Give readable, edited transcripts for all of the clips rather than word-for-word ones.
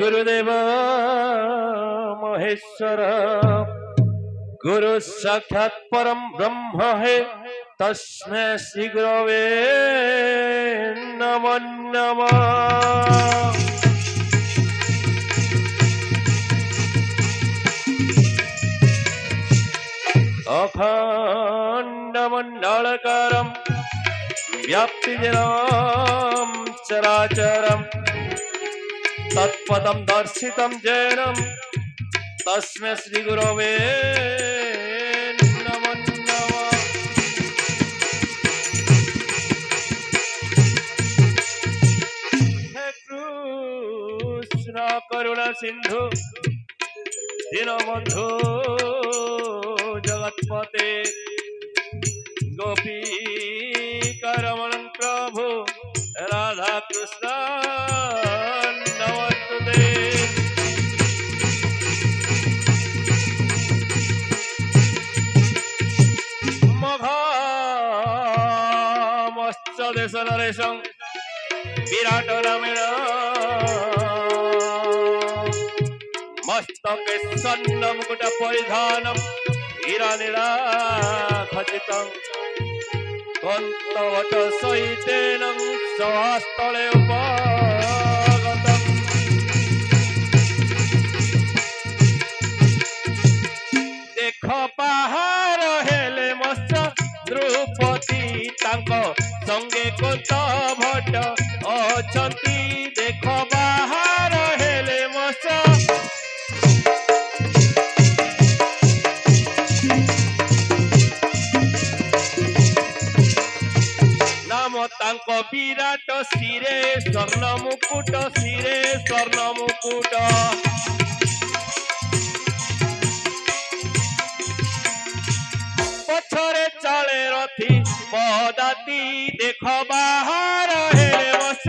गुरुदेव महेश्वर गुरु साक्षात परम ब्रह्म है तस्मै श्री गुरवे नमो नमः। अखण्डमण्डलकारं व्याप्तिजनं चराचरं तत्पदं दर्शितं जैनं तस्मै श्री गुरवे नमो नमः। हे कृष्ण करुणा सिंधु दीनबंधु जगतपते गोपीकरमण प्रभु राधा कृष्ण नमस्ते। मघमश्च देश नरेशं विराट नामेन मस्तके स्वर्ण मुकुट परिधानम हीरानीला खचितं कन्तवट सहितेन सभास्थले उपगतं। देख बाहर हेले मत्स्य द्रौपदी तांक संगे कोत भट्ट अछंती। देख बाहर हेले मत्स्य तांको विराट शिरे स्वर्ण मुकुट शिरे स्वर्ण मुकुट। पछरे चले रथी पदाती देख बाहर हेले वत्स।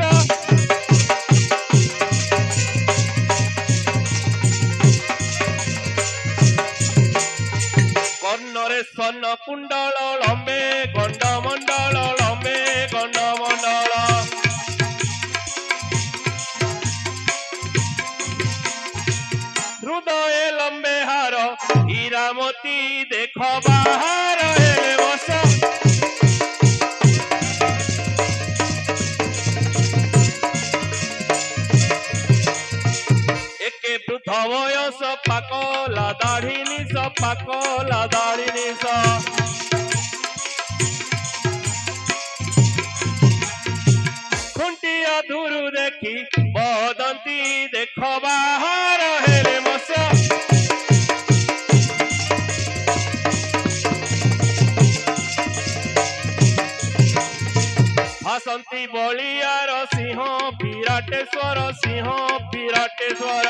कर्णरे स्वर्ण कुंडल लंबे गंडमंडल लंबे गंडमंडल। हृदय लंबे हार हीरामती देख बाहर हेले वत्स। एके वृद्ध वयस पाकला दाढ़ी निश पाकला दाढ़ी निश। खुंटिया दूरु देखी बदंती देख बाहर हेले मस। हसंती बलियार सिंह विराटेश्वर सिंह विराटेश्वर।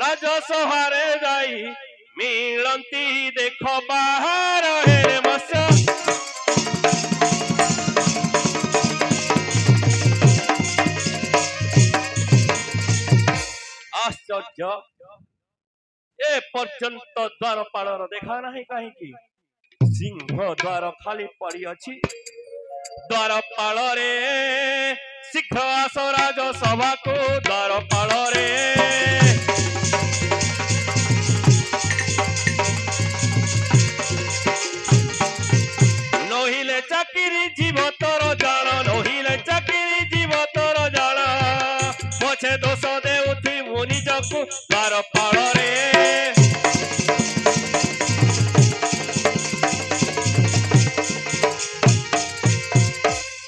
राजसभारे जाई मिलंती देख बाहर हेले मस। आश्चर्य ए पर्यंत द्वारपालर देखा नहीं कहीं सिंह द्वार खाली पड़ी अच्छी। द्वारपाल रे शीघ्र आस राज सभा को द्वारपाल रे। नहिले चाकरी जीव तोर जान नहिले चाकरी जीव तोर जान पछे दोष देउथि मु निजकु द्वारपाल रे।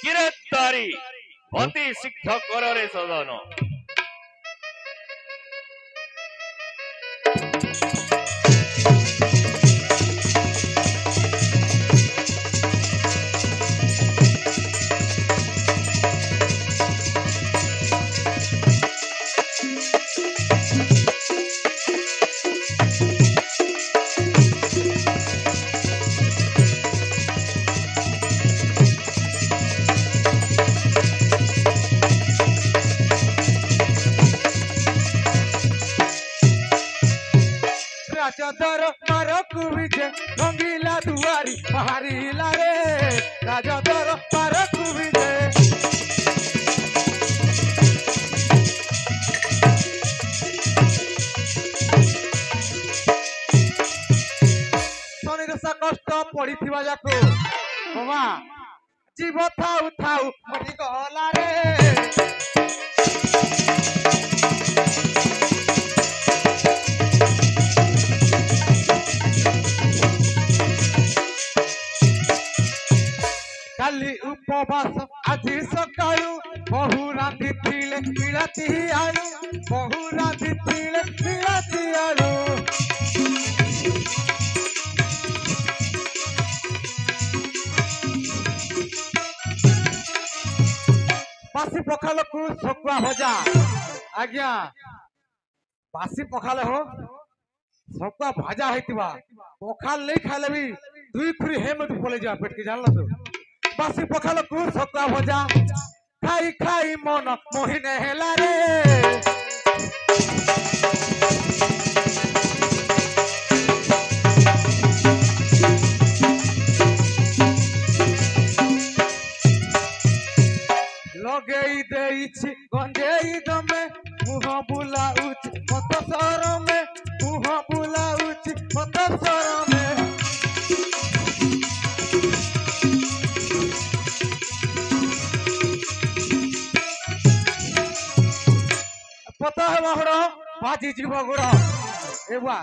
गिरफ्तारी अति शीघ्र कर रे सदन। राजदर पारकु विजे रंगीला दुआरी बाहरिला रे राजदर पारकु विजे शनिदशा कष्ट पड़ी जाको बाबा जीव थाउ थाउ मरी गला रे काली उपवास आज सकाळू बहु रांधी थिले मिळती आलू बहु रांधी थिले मिळती आलू बासी पखाल को सकुआ भजा आज्ञा बासी पखाल हो सकुआ भजा हेतिबा पखाल नहीं खाले भी दुई खुरी हेम तू पले जा पेट के जानला तो बासी पखाल को सकुआ भजा खाई खाई मन मोहिने हेला रे लगेई देइछि गंजेई दमे मुह बुलाउछि मत सरमे मुह बुलाउछि मत सरमे पता है बाहर बाजी जीव गुड़ा ए बा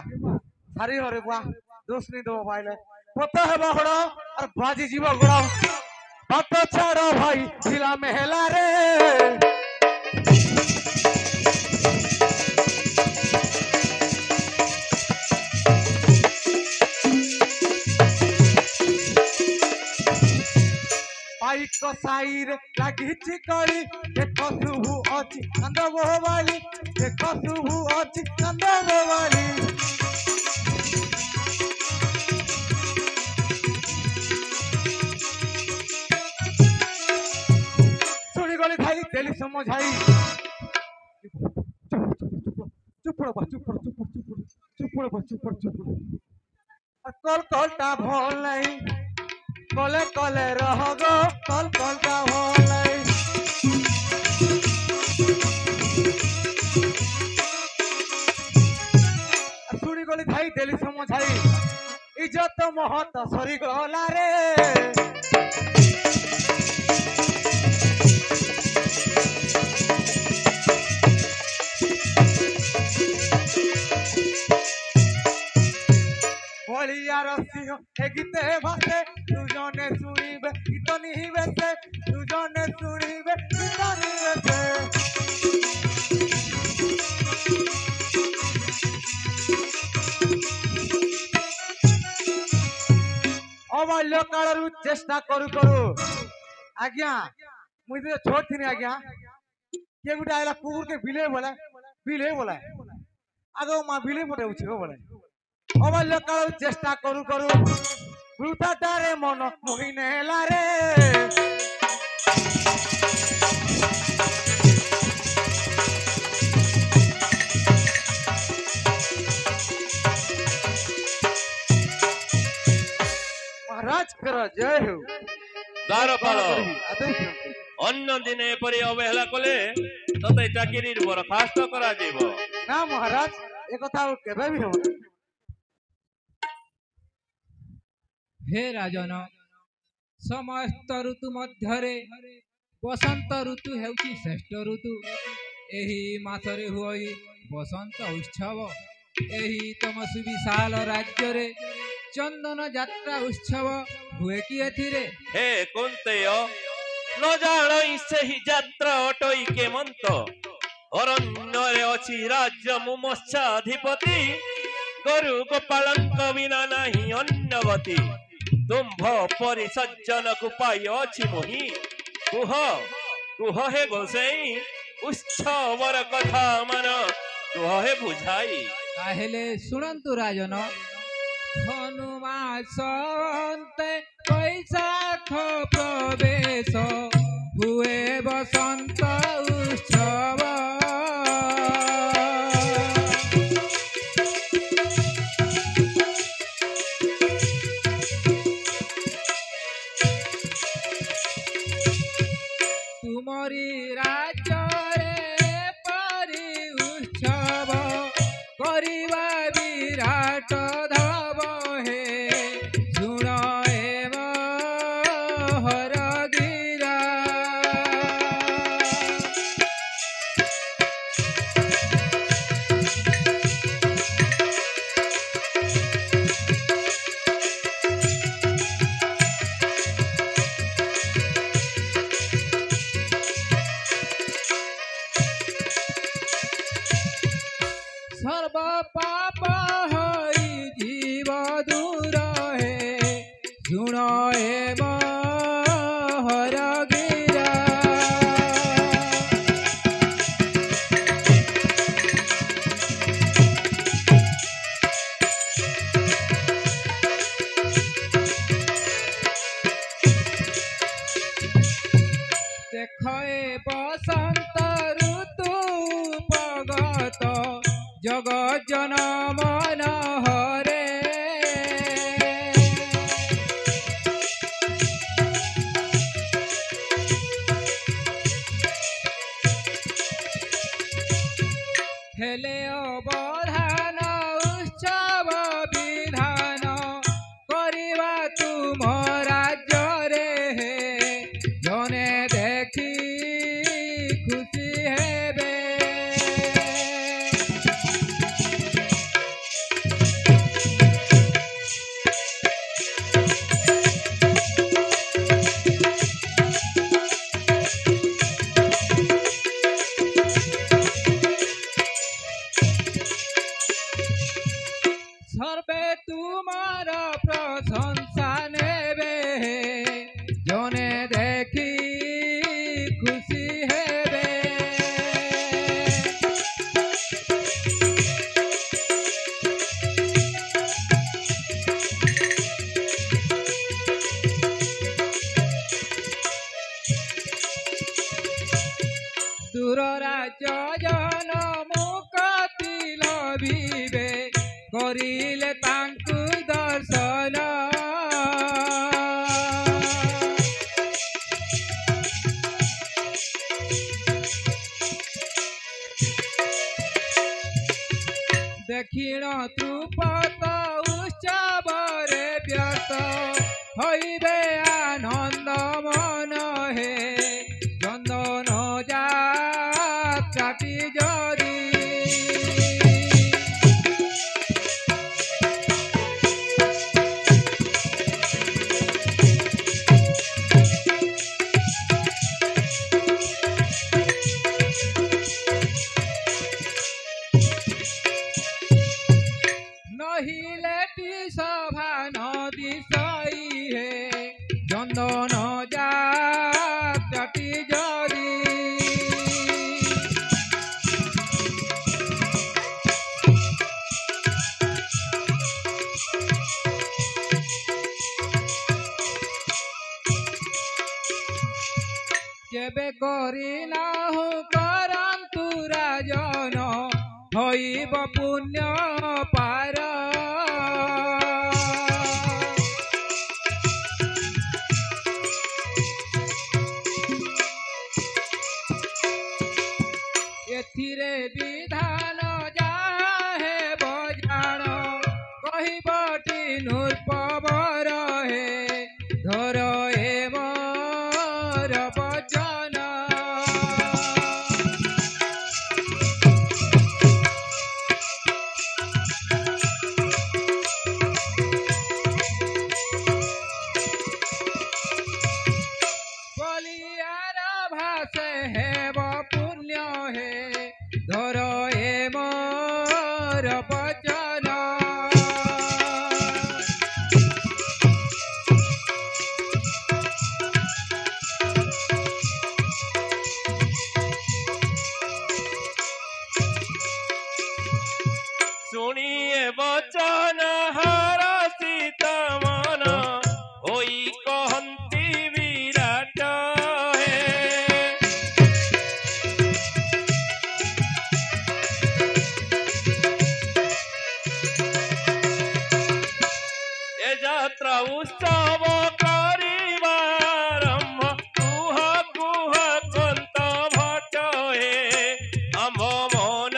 सारी हरे बा दोष नहीं दो भाई पता है बाहर और बाजी जीव गुड़ा बात छाड़ो भाई जिला मेहला रे पाई कसाईर लगी चिकड़ी देखो शुभु अच्छी नंद बोवाली देखो शुभु अच्छी नंद बोवाली भाई तेली समझाई चुप रहो कल कलटा भल नहीं कले कले रह गो कल कलटा भल नहीं सुनी गली भाई तेली समझाई इज्जत महत सरी गला रे सिंह गीते भाषे तुजने शुणवे गीत नहीं बेसे तुजने शुणवे गीत नहीं बेसे अबाल्य काल चेष्टा करू करू आज्ञा मुझे छोट थी आज्ञा किए गोटे आला कुकुर के बिले बोला आगो माँ बिले पटे बोले अबाल्य काल चेष्टा करू करू वृथाटारे मन मोहिने हेला रे महाराज कर जय हो द्वारपाल अन्न दिने परि अवहेला कले तते चाकरी बरखास्त करा देबो ना महाराज ए कथा केबे भी हो हे राजन समस्त ऋतु मध्य बसंत ऋतु हेउची श्रेष्ठ ऋतु एही मासरे हुई बसंत उत्सव एही तम सुविशाल राज्य रे चंदन यात्रा उत्सव हुए कि एथिरे हे कुंतेय न जाणई सेही यात्रा अटई केमंत अरण्य रे अछि राज्य मुमच्छाधिपति गरु गोपालंक बिना नहीं अन्य गति तुम्भ परि सज्जन को पाई अछि मोहि कुह कुह हे गोसाई उत्सवर कथा मन कुह हे बुझाई ताहेले सुनंतु राजन हनुमासंते वैशाख प्रवेश हुए बसंत उत्सव ଉତ୍ସବ କରିବା ବିରାଟ ଧବ ହେ ଶୁଣ ଏବ ହରଗିରା। সর্ব পাপ হই জীব দূর হে শুণ এব হরগিরা। দেখ এ বসন্ত ঋতু উপগত জগজ্জন মন হরে। হেলে অবধান উৎসব বিধান କରିବା ତୁମ ରାଜ୍ୟରେ ହେ ଜନେ ଦେଖି ଖୁସି ହେବେ। সর্বে তোমার প্রশংসা নেবে জনে দেখি খুশি হেবে। দূর রাজ্য জন মুকতি লভিবে করিলে তাଙ୍କୁ দর্শନ। দক্ষিণ ধ্রুপদ উৎসবরে ব্যস্ত হইবে আনন্দ মন হে চন্দন যাত্রাটি যদি। নহিলেটি সভা নদী সই হে চন্দন যাত্রাটি যদি। যেবে করি নাহু করন্তু রাজন হইব পুণ্য পার। এথিরে বিধান যাহা হেব জাণ কহিবটি নূর্পবর হে ধর এ মোর বচন। বলিয়ার ভাষে হেব পুণ্য হে ধর এ মোর বচন। শুনিয়ে বচন হরষিত মন হই কহন্তি বিরাট হে। এ যাত্রা উৎসব করিবারম্ভ কুহ কুহ কন্ত ভট হে আম্ভ মন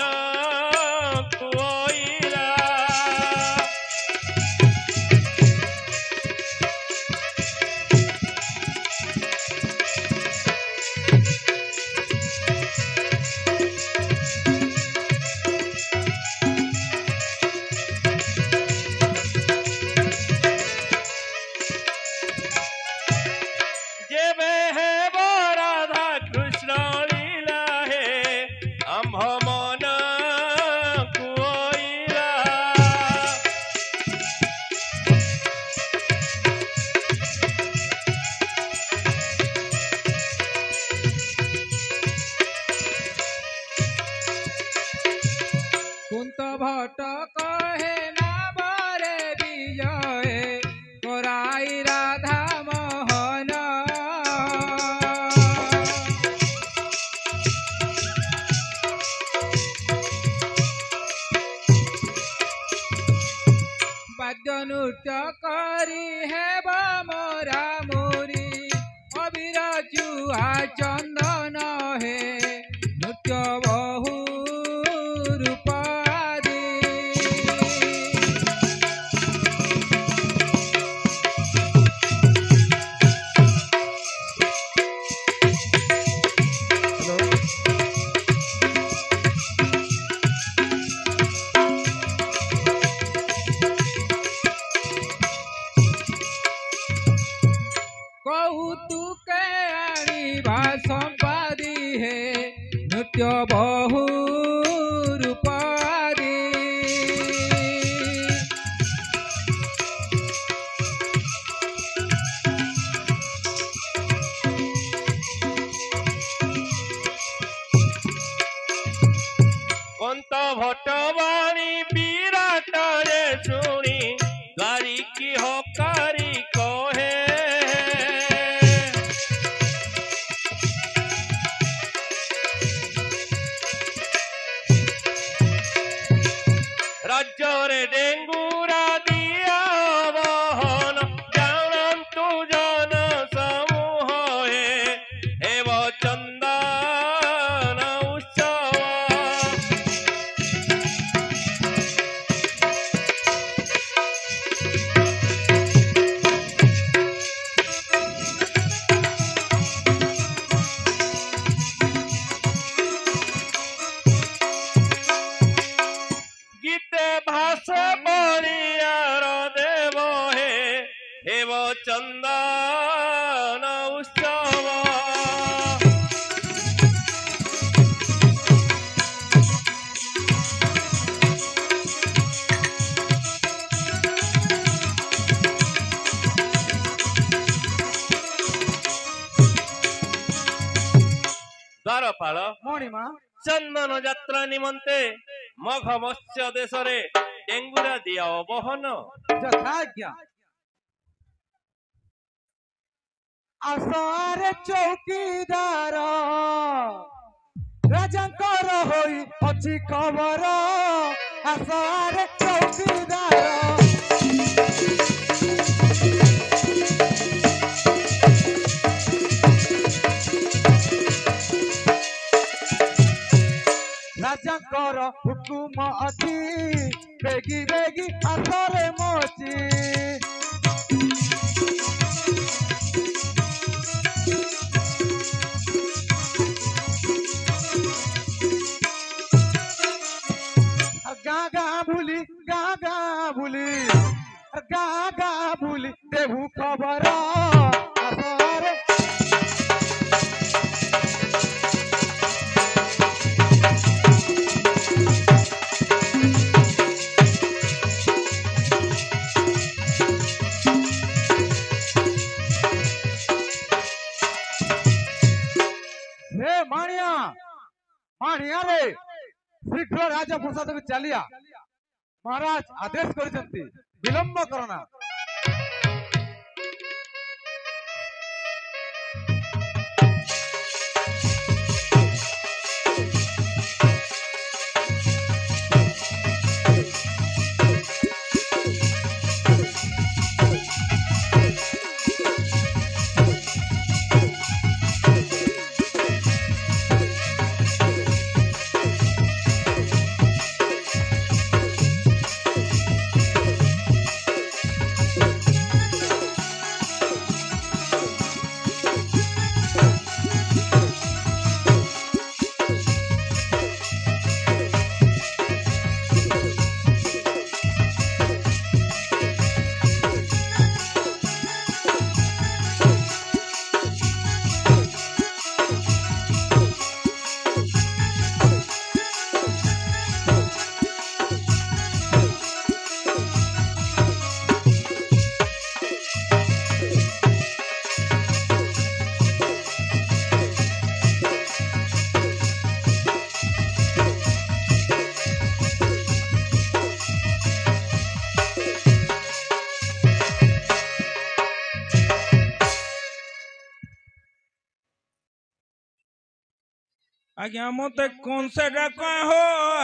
भट्ट कहे नामरे विजय कराई राधा मोहन। बाद्य नृत्य करी हेब मोरा मोरी अबीर जुआ चंदन हे नृत्य बहु रूपारी। कौतुक आनिबा संपादी हे नृत्य बहु रूपारी। কন্ত ভটবাণী বিরাটরে শুনি গারি কি হকারি কহে। রাজ্যরে ডেঙ্গুরা দিয়া বহন জানন্তু জন সমূহ হে হেব চন্দন উৎসব। গীতে ভাষে বলিয়ার দেব হে হেব চন্দন উৎসব। দ্বারপাଳ ମଣିମା ଚନ୍ଦନ ଯାତ୍ରା ନିମନ୍ତେ ମଘ ମତ୍ସ୍ୟ ଦେଶରେ ଡେଙ୍ଗୁରା ଦିଆ ବହନ। ଯଥାଜ୍ଞା। ଆସରେ ଚୌକିଦାର ରାଜାଙ୍କର ହୋଇ ଅଛି ଖବର। ଆସରେ ଚୌକିଦାର ରାଜାଙ୍କର ହୁକୁମ ଅଛି ବେଗି ବେଗି ଆସରେ ମଚି। ଗାଁ ଗାଁ ବୁଲି ଗାଁ ଗାଁ ବୁଲି ଗାଁ ଗାଁ ବୁଲି ଦେବୁ ଖବର। ଆସରେ हे माणिया माणिया रे शीघ्र राजप्रसाद को चलिया। महाराज आदेश कर विलंब करना। आज्ञा मते कौन से डाका हो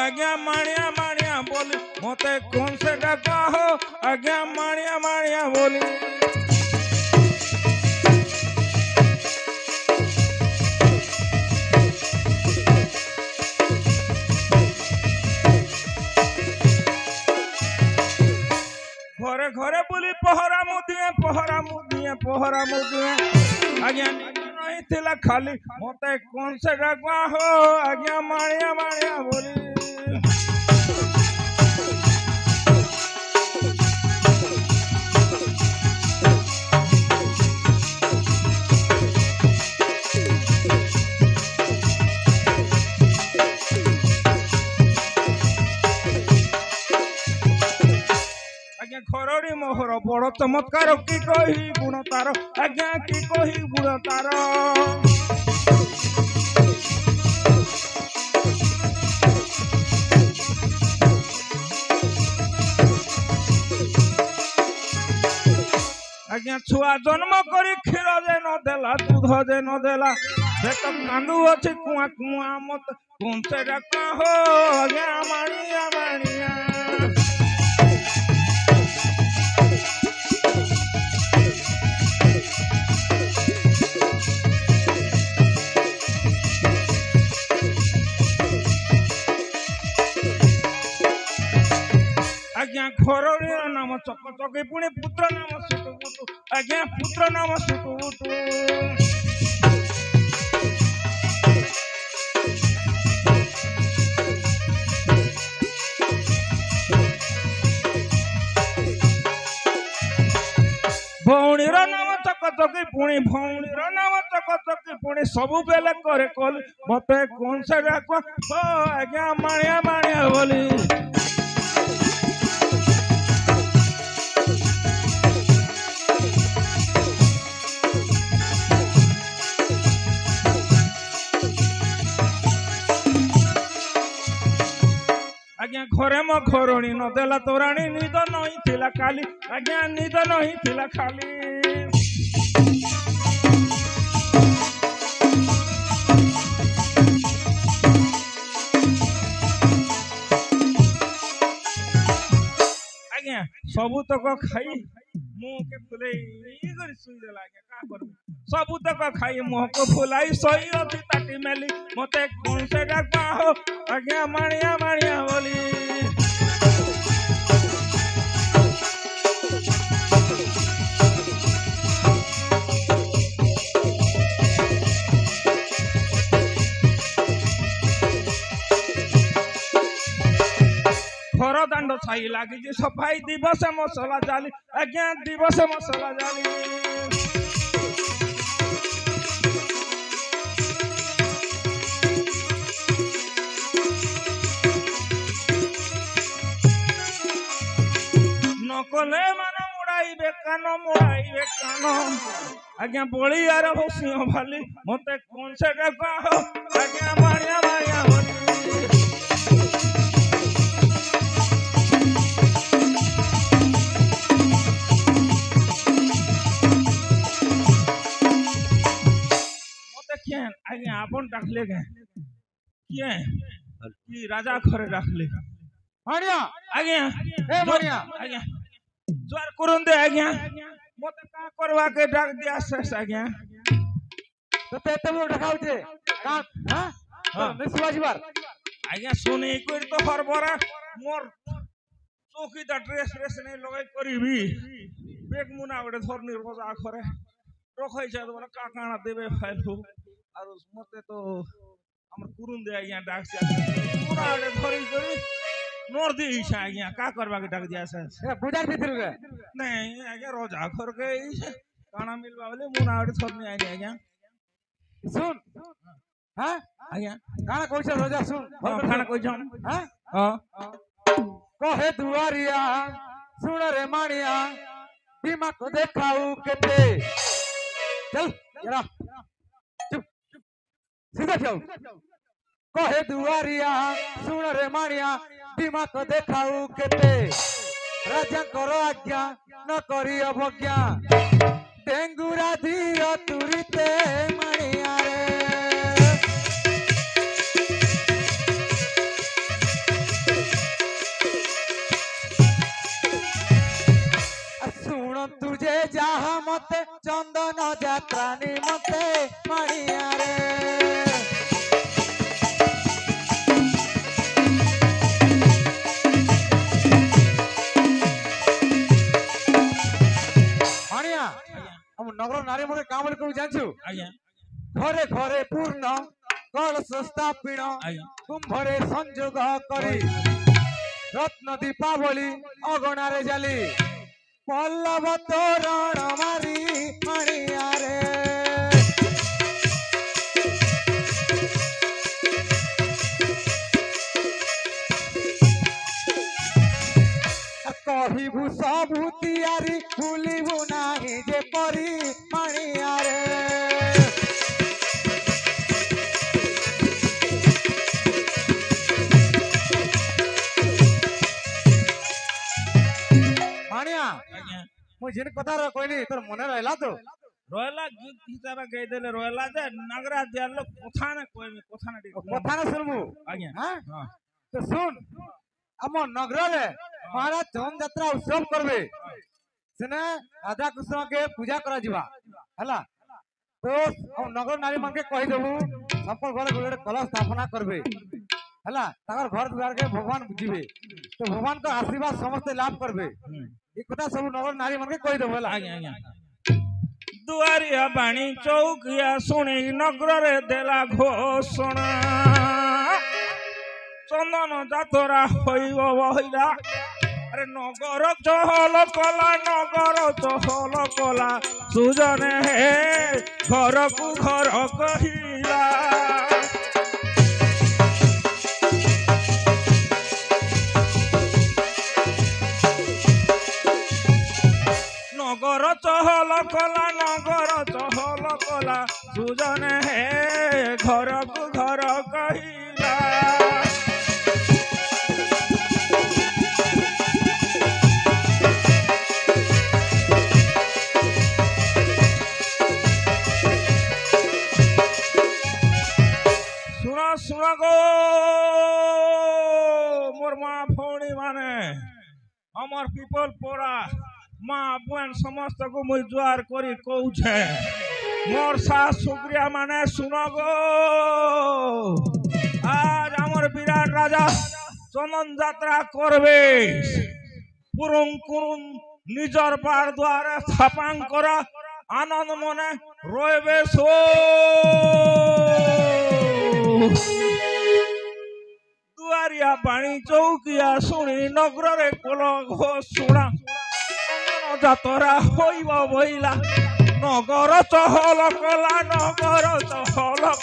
आज्ञा माणिया माणिया बोली मते कौन से डाका हो आज्ञा माणिया माणिया बोली घरे घरे बोली पहरा मुदिए पहरा मुदिए पहरा मुदिए आज्ञा नहीं थिला खाली मते कौन से डाका हो आज्ञा माणिया माणिया बोली खरड़ी मोहर बड़ चमत्कार की कही गुण तार आज्ञा की कही गुण तार आज्ञा छुआ जन्म करी क्षीर जे न देला दूध जे न देला से तो कांदू अच्छी कुआ कुआ मत कौन से डाका हो आज्ञा माणिया माणिया आज्ञा खरड़ी नाम चक चकी पुणी पुत्र नाम सुटु बुटु आज्ञा पुत्र नाम सुटु बुटु भौणीर नाम चक चकी पुणी भौणीर नाम चक चकी पुणी सबु बेले करे कल मते कौन से डाक आज्ञा माणिया माणिया बोली आज्ञा घरे मो घरणी न देला तोराणी निद नहीं थिला खाली आज्ञा निद नहीं थिला खाली आज्ञा सबू तक खाई मुंह के फुले कर सुई देला आज्ञा का करबे सबू तक खाई मुंह को फुलाई सही अति ताटी मेली मते कौन से डाका हो आज्ञा माणिया माणिया बोली घर दांड छाई लगी सफाई दिवस मसला जाली आज्ञा दिवस मसला जाली नकले मान मुड़ाइबे कान आज्ञा बड़ी यार हो सिंह भाली मते कौन से डाका हो आज्ञा माणिया माणिया बोली आज्ञा आपन डाकले गए किए कि राजा घरे डाकले माणिया आज्ञा ए माणिया आज्ञा ज्वार करन दे आज्ञा मते का करवा के डाक दिया शेष आज्ञा तो ते मोर डाकाउते का हां निसवाजी बार आज्ञा सुने कोई तो हरबरा मोर चौकी दा ड्रेस ड्रेस नहीं लगाई करीबी बेग मुना गडे धरनी रोजा खरे रखै छ बोला का काना देबे फाइल हो और मते तो हमर कुरुन दे आज्ञा डाक से मुना गडे धरी करी नोर दी इच्छा आज्ञा का करवा के डाक दिया से ए बुजार भीतर के नहीं आज्ञा रोजा खर के काना मिलवा बोले मुना गडे धरनी आज्ञा आज्ञा सुन हां आज्ञा काना कोइछ रोजा सुन खाना कोइ जम हां हां कहे दुआरिया सुन रे माणिया बीमा को देखाऊ केते चल जरा चुप सीधा जाओ कहे दुआरिया सुन रे माणिया बीमा को देखाऊ केते राजा करो आज्ञा न करी अवज्ञा डेंगुरा धीर तुरिते माणिया रे चंदन यात्रा निमते माणिया रे माणिया हम नगर नारी मते काम को जानछु आज्ञा घरे घरे पूर्ण कलश स्थापिण आज्ञा कुंभरे संयोग करी रत्न दीपावली अगणारे जाली पल्लव तोरण मारी माणिया रे कहिबु सबु तियारी भूलिबु नाही जे परी माणिया रे माणिया आज्ञा मु जिन कथा रे कहनी तोर मने रहला तो रोयला गीत हिसाब कह देले रोयला जे नगरा दियालो कथा ना कहमी कथा ना कथा न सुनबु आज्ञा हां हां तो सुन हम नगर रे महाराज धन यात्रा उत्सव करबे सेने राधा कृष्ण के पूजा करा जीवा हला तो हम नगर नारी मन के कहि देबु सब घर गोटे कलश स्थापना करबे हला ताकर घर द्वार के भगवान बुझिबे तो भगवान का आशीर्वाद समस्त लाभ करबे ई कथा सब नगर नारी मन के कहि देबु हला आज्ञा आज्ञा दुआरिया बाणी चौकिया सुनी नगर रे देला घोषणा चंदन जातरा हईब बहिला अरे नगर चहल कला सुजने हे घर को घर कहिला नगर चहल कला सुजने हे घर को घर कहिला सुना गो मोर माँ भौणी माने हमर पीपल पोड़ा माँ बहन समस्त को मुझ जुआर करी कहूछे मोर सास सुग्रिया माने सुना गो आज हमर विराट राजा चंदन यात्रा करबे पुरुं कुरुं निजर पार द्वारे स्थापन करा आनंद मने रोइबे सो दुआरिया पानी चौकिया सुनी नगर रे कोल घोषणा जातरा हईब बहिला नगर चहल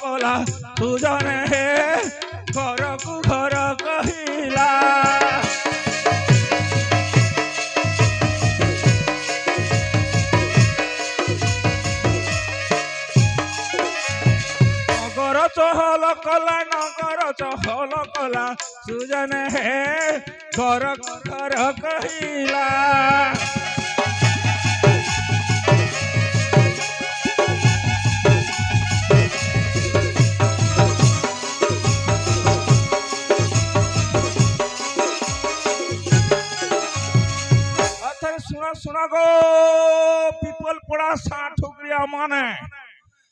कला सुजने हे घर को घर कहिला नगर चहल कला सुजन हे घर घर कहिला सुना गो पीपल पड़ा सा ठुकरिया माने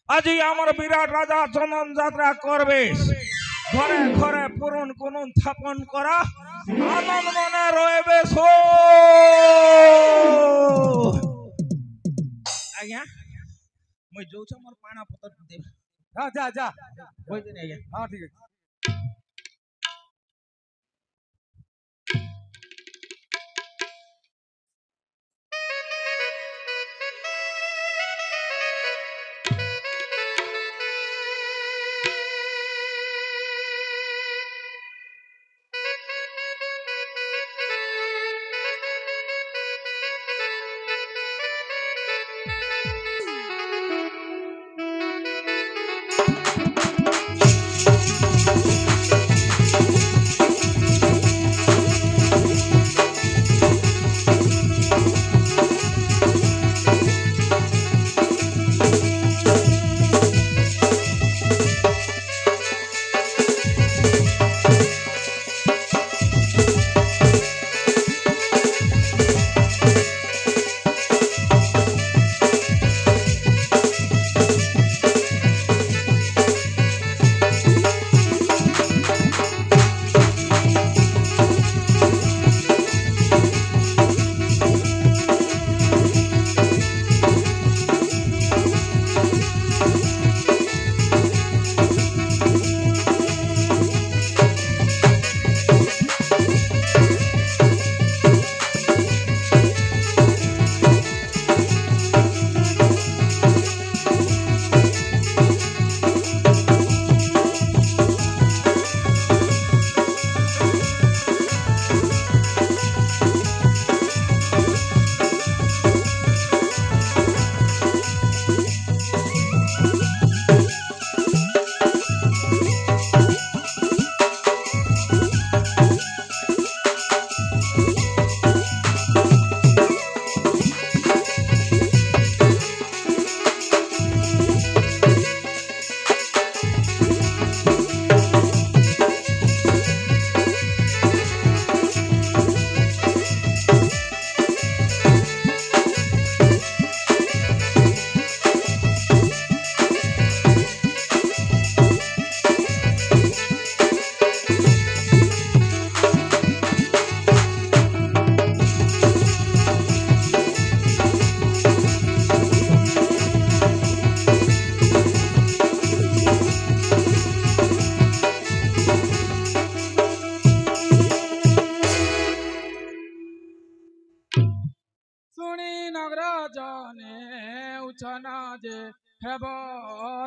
आज आमर विराट राजा चंदन यात्रा करबे घरे घरे पुरुन कुनुन स्थापन करा आनंद मने रोइबे सो आज्ञा মই जोछ मोर पाना पतर दे हां जा जा होई दे आज्ञा हां ठीक है ওজনে উচ্ছন যে হেব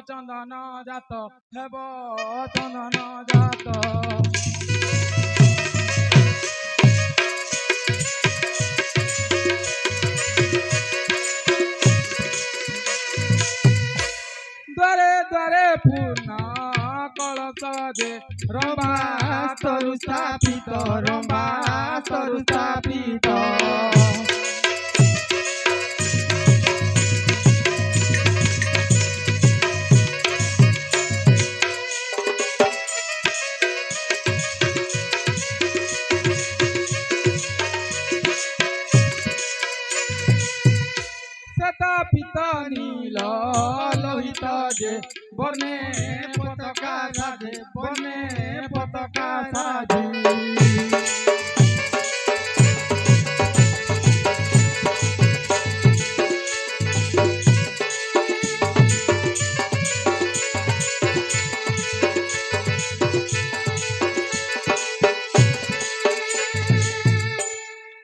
চন্দন জাত হেব চন্দন জাত দ্বারে দ্বারে পূর্ণ কলস যে রম্বা তরু স্থাপিত রম্বা তরু স্থাপিত স্থাপিত নীল লোহিত যে বর্ণে পতাকা সাজে বর্ণে পতাকা সাজে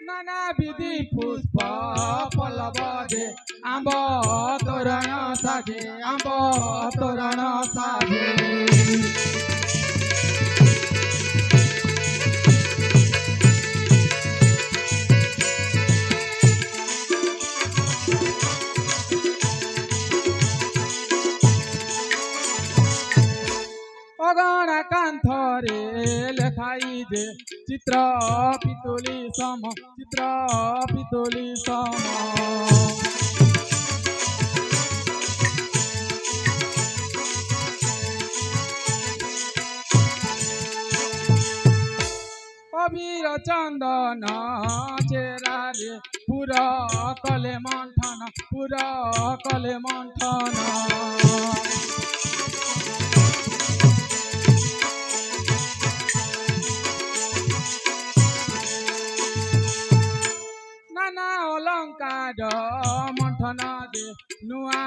নানা বিধি পুষ্প পল্লব যে আম্ব তোরণ সাজে আম্ব তোরণ সাজে অগণা কান্থরে লেখাই যে চিত্র পিতুলি সম চিত্র পিতুলি সম অবীর চন্দন চেরারে পুর কলে মন্থন পুর কলে মন্থন নানা অলঙ্কার মন্থন যে নুয়া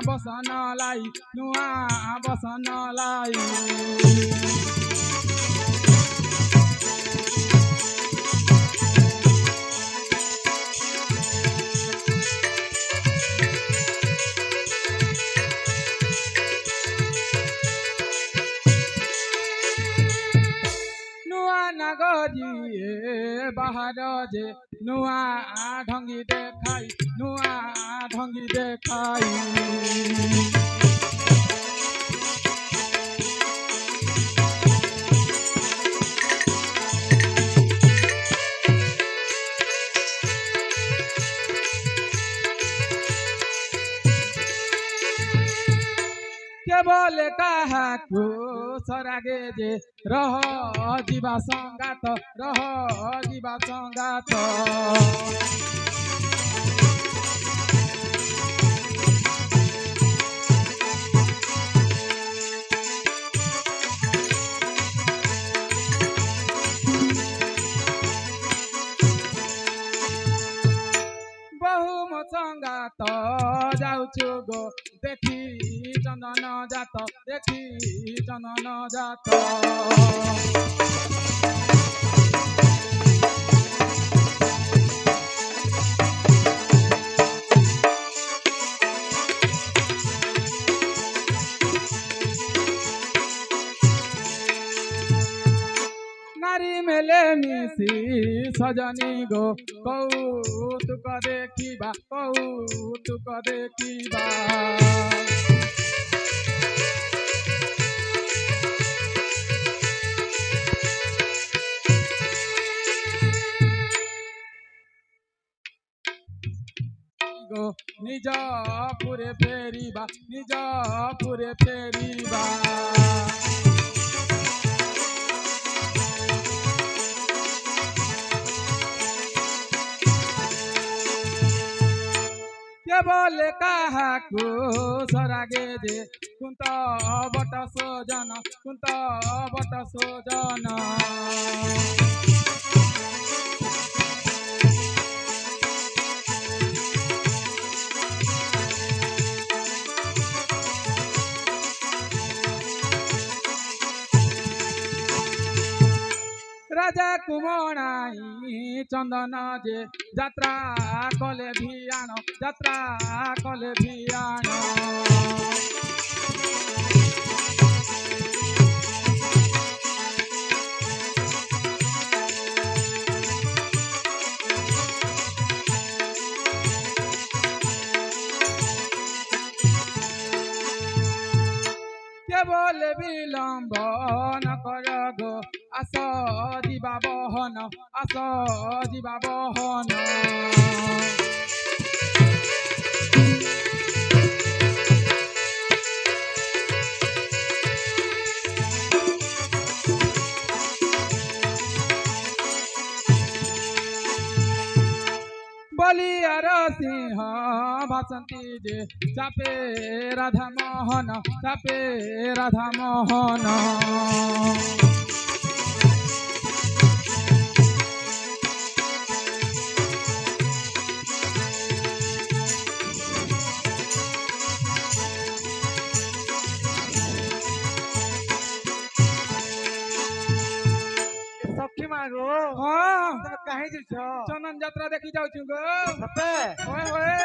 বসন লাই নুয়া বসন লাই নাগরি বাহার যে নুয়া ঢঙ্গি দেখাই নুয়া ঢঙ্গি দেখাই কেবল কাহাকু সরাগে যে রহ দিবা সংগাত রহ দিবা সংগাত বহু সংগাত যাଉଛୁ গো দেখি চন্দন জাত দেখি চন্দন জাত নারী মেলে মিশি সজনী গো কৌতুক দেখিবা কৌতুক দেখিবা গো নিজ পুরে ফেরিবা নিজ পুরে ফেরিবা কেবল কাহাকু সরাগে যে কুন্ত বট সোজন কুন্ত বট সোজন রাজা কুমণাই চন্দন যে যাত্রা কলে ভিয়াণ যাত্রা কলে ভিয়াণ কেবল বিলম্ব নকর গো আস দিবা বহন আস দিবা বহন বলিয়ার সিংহ বাসন্তী যে চাপে রাধা মোহন চাপে রাধা মোহন সখী মা গো হ্যাঁ তুমি কাহি যাইছ চন্দন যাত্রা দেখি যাଉଛୁ গো সতে ওয়ে ওয়ে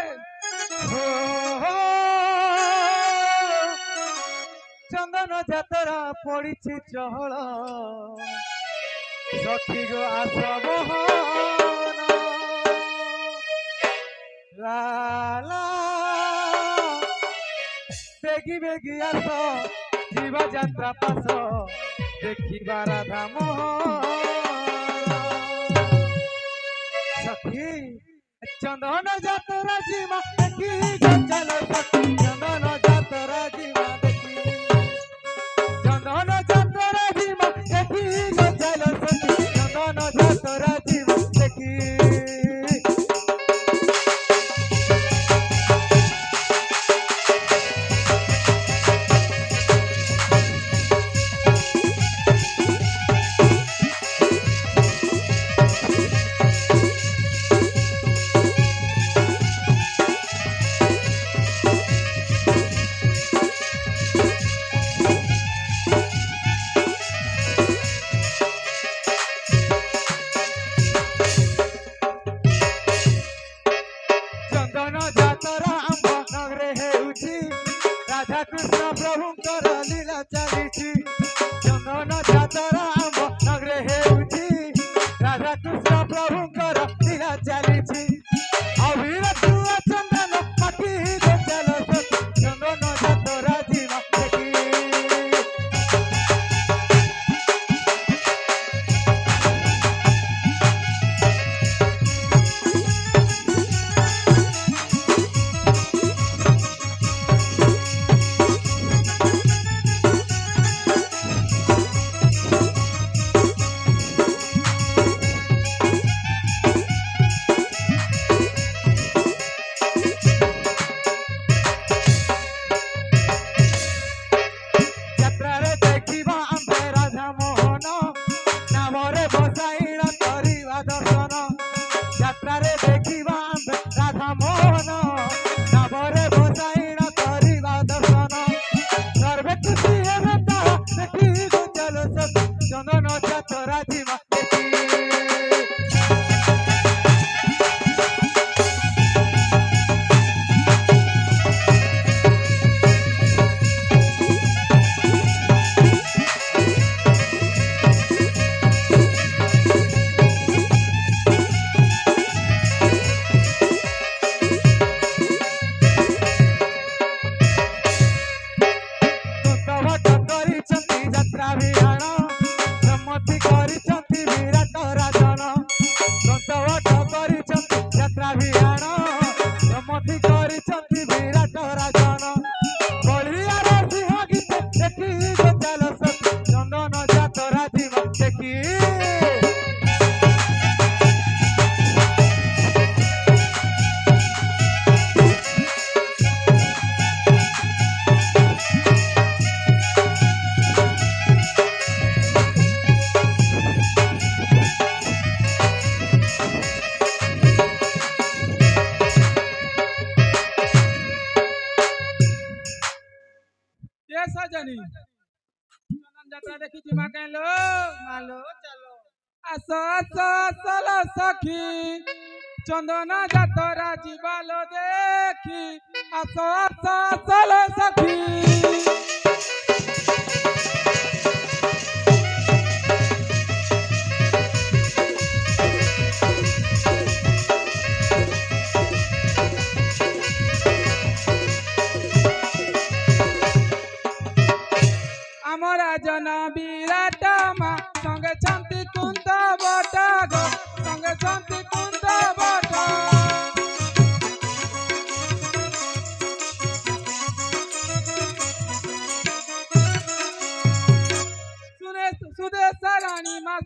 চন্দন যাত্রা পড়িছি চহল সখী গো আস বহন লালা বেগি বেগি আস জীবা যাত্রা পাস দেখিবা রাধা মোহন সখী চন্দন যাত্রা জীবা দেখি চল সখী চন্দন যাত্রা জীবা দেখি চন্দন যাত্রা জীবা দেখি চল সখী চন্দন যাত্রা জীবা দেখি চন্দন যাত্রা আম্ব নগরে হেউছি রাধা কৃষ্ণ প্রভুঙ্কর লীলা চালিছি চন্দন যাত্রা আম্ব নগরে হেউছি রাধা কৃষ্ণ প্রভুঙ্কর লীলা চালিছি অবিরত চন্দন পাখি চল সখী চন্দন যাত্রা জীবা দেখি যাত্রারে দেখিবা আম্বে রাধা মোহন নামরে বসাইল করিবা দর্শন যাত্রারে দেখিবা আম্বে রাধা মোহন নামরে বসাইল করিবা দর্শন সর্বে খুশি হেবে তাহা দেখি চল সখী চন্দন যাত্রা জীবা দেখি ଦଣ୍ଡବତ କରିଛନ୍ତି ଯାତ୍ରା ବିହାଣ ସମ୍ମତି କରିଛନ୍ତି ବିରାଟ ରାଜନ ଦଣ୍ଡବତ କରିଛନ୍ତି ଯାତ୍ରା ବିହାଣ ସମ୍ମତି କରିଛନ୍ତି ବିରାଟ ରାଜନ ବଳିଆର ସିଂହ ଗୀତ ଦେଖି ଚାଲ ସଖୀ ଚନ୍ଦନ ଯାତ୍ରା ଯିବା ଦେଖି সজনী চন্দন যাত্রা দেখি জিমা কেন লো মালো চলো আস আস চল সখী চন্দন যাতরা জীবালো দেখি আস আস চল সখী আমরা জন বিরাট মা সঙ্গে শান্তি কুন্দ বট গো সঙ্গে শান্তি কুন্দ বট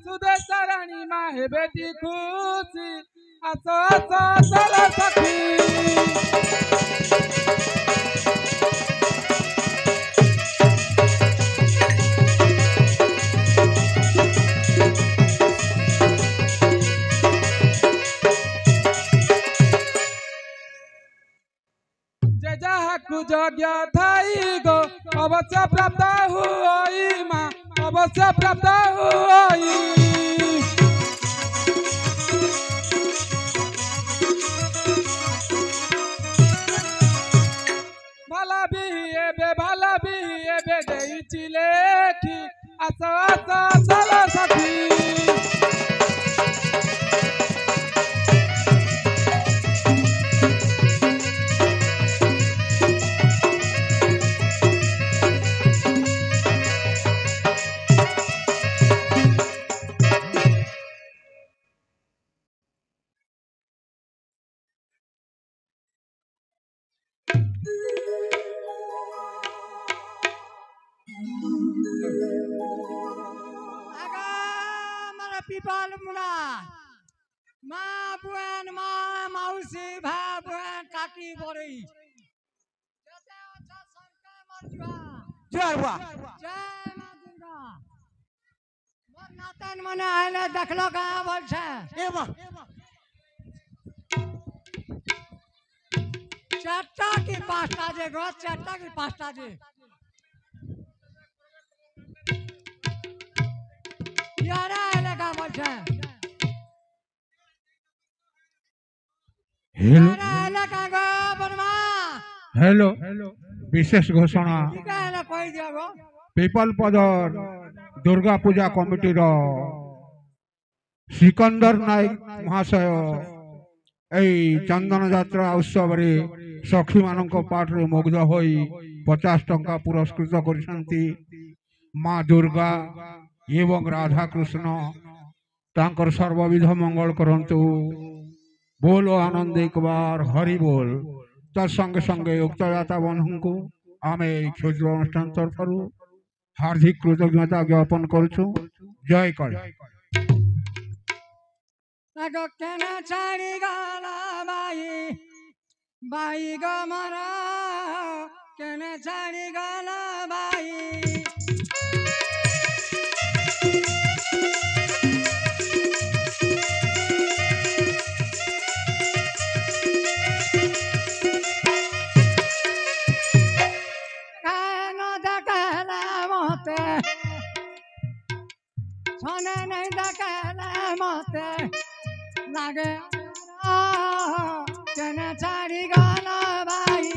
সুদেশারানী মা হে বেটি খুশি আস আস চল সখী যে যাহাকু যজ্ঞ থাই গো অবশ্য প্রাপ্ত হুই মা অবশ্য প্রাপ্ত হুই ভালা বিহি এবে দেইছি লেখি আস আস চল সখী मला पिपाल मुला मा बुआन मा माउसी भा बुआन काकी बरई जते अच्छा संका मरजुआ जय बुआ जय मा दुर्गा मोर नातन मने आइले देखलो का बोल छे ए बुआ चारटा की पांचटा जे गो चारटा की पांचटा जे यारा आइले का बोल छे यारा आइले का गो बरमा हेलो विशेष घोषणा की कहले कोई दियो गो पिपल पदर दुर्गा पूजा कमिटी रो सिकंदर नायक महाशय এই চন্দন যাত্রা উৎসবরে সখী ମାନଙ୍କ পাঠরে মুগ্ধ হই 50 টঙ্কা পুরস্কৃত করিসନ୍ତି মা দুর্গা এবং রাধা কৃষ্ণ তাঙ্কর সর্ববিধ মঙ্গল করন্তু बोलो आनंद एक बार हरि बोल तत्संगे संगे उक्तदाता बंधुଙ୍କୁ आमे क्षुद्र अनुष्ठान तरफरु हार्दिक कृतज्ञता ज्ञापन करूछु जय कर ताको केना छाड़ी गाला बाई बाई गो मरा केना छाड़ी गाला बाई छने नहीं देखले मते लागे केने छाड़ी गाना भाई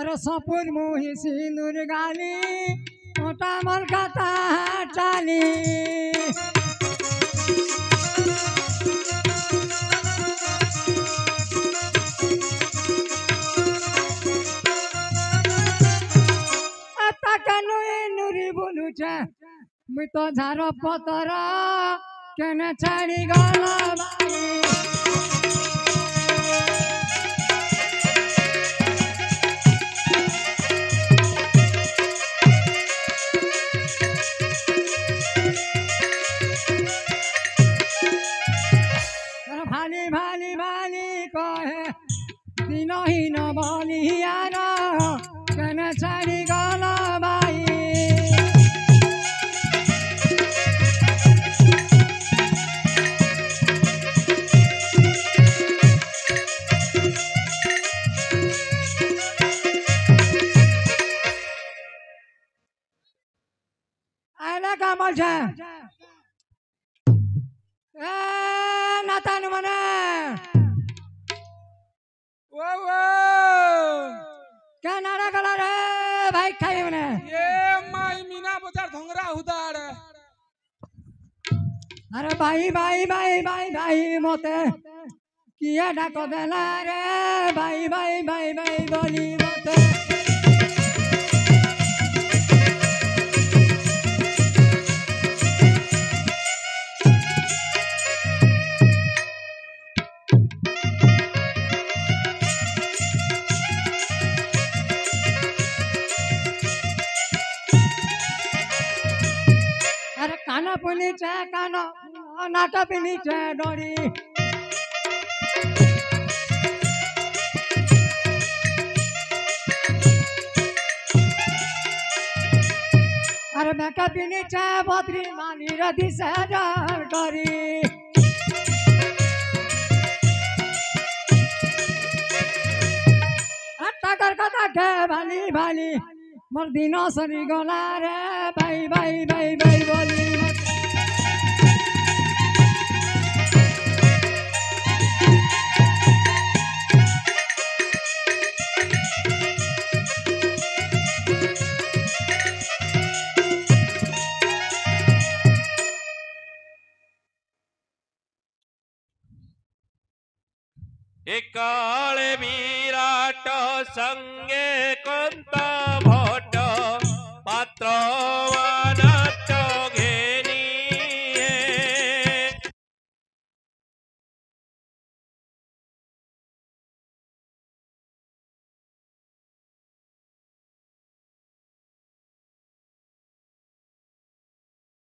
रसपुर मुही सिंदूर गाली मोटा मोर कथा चाली नुरी बोलू छे मुई तो झारो पतर केने छाड़ी गला बाई भाली भाली भाली कहे दिनहीन बलियार केने छाड़ी गला बाई तान मने ओ क्या नारा गला रे भाई खाई मने ये माई मीना बाजार धोंगरा हुदाड़ अरे भाई भाई भाई भाई भाई मोते किया डाको देला रे भाई भाई भाई भाई बोली मोते अरे काना पुनी चे कानो नाटा पिनी चे डोरी अरे बेका पिनी चे बद्री मानी रदी से डोरी अट्टा कर कथा के भाली भाली मोर दिनो सरी गला रे भाई भाई भाई भाई बोली एकाळे विराट संगे कोणता